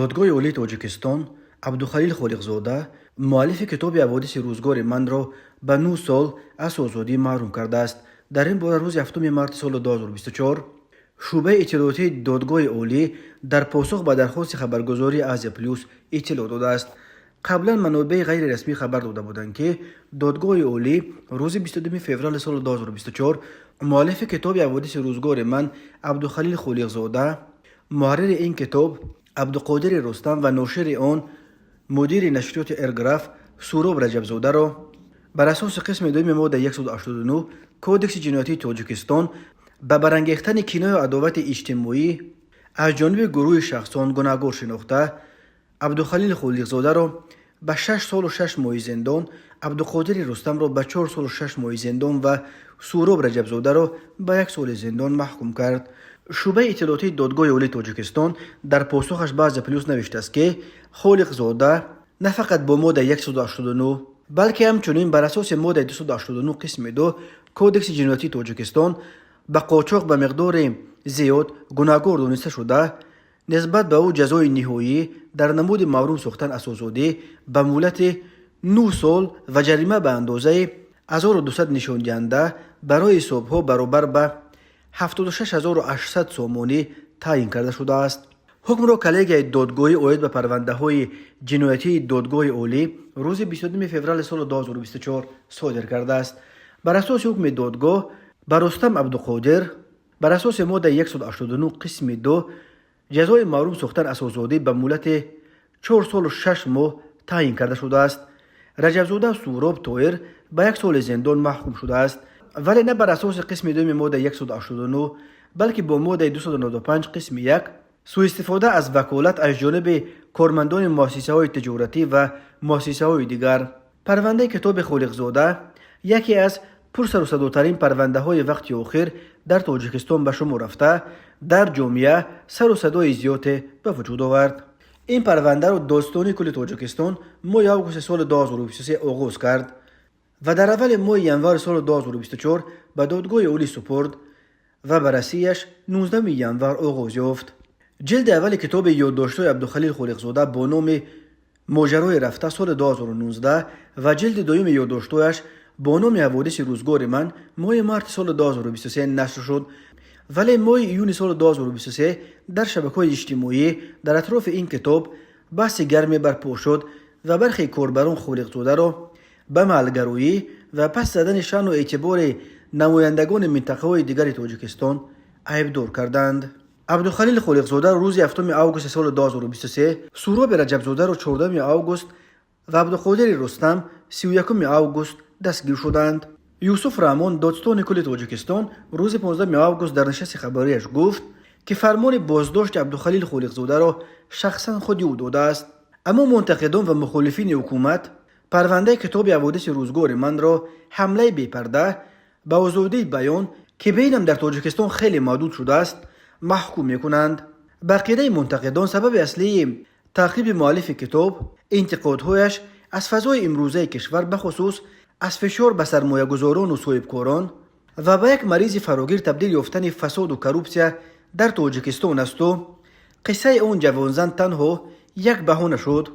دادگاه عالی تاجیکستان عبدالخلیل خالقزاده مؤلف کتاب حوادث روزگار من را به 9 سال از آزادی محروم کرده است. در این باره روز 7 مارس سال 2024 شعبه اطلاعاتی دادگاه عالی در پاسخ به درخواست خبرگزاری آزیا پلوس اطلاع داده است. قبلا منابع غیر رسمی خبر داده بودند که دادگاه عالی روز 22 فوریه سال 2024 مؤلف کتاب حوادث روزگار من عبدالخلیل خالقزاده، محرر این کتاب عبدالقادر رستم و ناشر آن مدیر نشریات ارگراف سهراب رجبزاده را بر اساس قسم دوم ماده 189 کودکس جنایتی تاجیکستان به برانگیختن کینه و عداوت اجتماعی از جانب گروه شخصان گناهکار شناخته عبدالخلیل خالقزاده را به 6 سال و 6 ماه زندان، عبدالقادر رستم را به 4 سال و 6 ماه زندان و سهراب رجبزاده را به 1 سال زندان محکوم کرد. شعبه اطلاعاتی دادگاه عالی تاجیکستان در پاسخش به آزیا پلوس نوشته است که خالقزاده نه فقط با ماده 189 بلکه همچنین بر اساس ماده 289 قسم 2 کودکس جنایتی تاجیکستان به قاچاق به مقدار زیاد گناهکار دانسته شده نسبت به او جزای نهایی در نمود محروم ساختن از آزادی به مهلت 9 سال و جریمه به اندازه 1200 نشان دهنده برای حسابها برابر به 76800 سامانی تعیین کرده شده است. حکم را کلیه دادگاهی عاید به پرونده های جنایتی دادگاه عالی روز 22 فوریه سال 2024 صادر کرده است. بر اساس حکم دادگاه بر رستم عبدالقادر بر اساس ماده 189 قسم 2 جزای محروم ساختن از آزادی به مهلت 4 سال و 6 ماه تعیین کرده شده است. رجبزاده سهراب طاهر به 1 سال زندان محکوم شده است، ولی نه بر اساس قسم دوم ماده 189 بلکه با ماده 295 قسم 1 سوء استفاده از وکالت از جانب کارمندان مؤسسه های تجارتی و مؤسسه های دیگر. پرونده کتاب خالقزاده یکی از پرسر و صداترین پرونده های وقت آخر در تاجیکستان به شمار رفته در جامعه سر و صدای زیاده به وجود آورد. این پرونده را دادستانی کل تاجیکستان ماه آگوست سال 2023 آغاز کرد و در اول ماه ژانویه سال 2024 به دادگاه عالی سپرد و بررسیش 19 ژانویه آغاز یافت. جلد اول کتاب یادداشت‌های عبدالخلیل خالقزاده با نام ماجرای رفته سال 2019 و جلد دوم یادداشت‌هایش با نام حوادث روزگار من ماه مارس سال 2023 نشر شد، ولی ماه ایون سال 2023 در شبکه‌های اجتماعی در اطراف این کتاب بحث گرمی برپا شد و برخی کاربران خالقزاده را به محل‌گرایی و پس زدن شأن و اعتبار نمایندگان منطقه‌های دیگر تاجیکستان عیب‌دار کردند. عبدالخلیل خالقزاده روز 7 آگوست سال 2023، سهراب رجبزاده را 14 آگوست و عبدالقادر رستم 31 آگوست دستگیر شدند. یوسف رحمان دادستان کل تاجیکستان روز 15 آگوست در نشست خبریش گفت که فرمان بازداشت عبدالخلیل خالقزاده را شخصا خود او داده است. اما منتقدان و مخالفین حکومت پرونده کتاب حوادث روزگار من را حمله بی‌پرده به آزادی بیان که بینم در تاجیکستان خیلی محدود شده است محکوم می‌کنند. به عقیده منتقدان سبب اصلی تعقیب مؤلف کتاب انتقادهایش از فضای امروزه کشور بخصوص از فشار به سرمایه‌گذاران و صاحبکاران و به یک مریض فراگیر تبدیل یافتن فساد و کروپسیا در تاجیکستان است و قصه اون جوانزن تنها یک بهانه شد.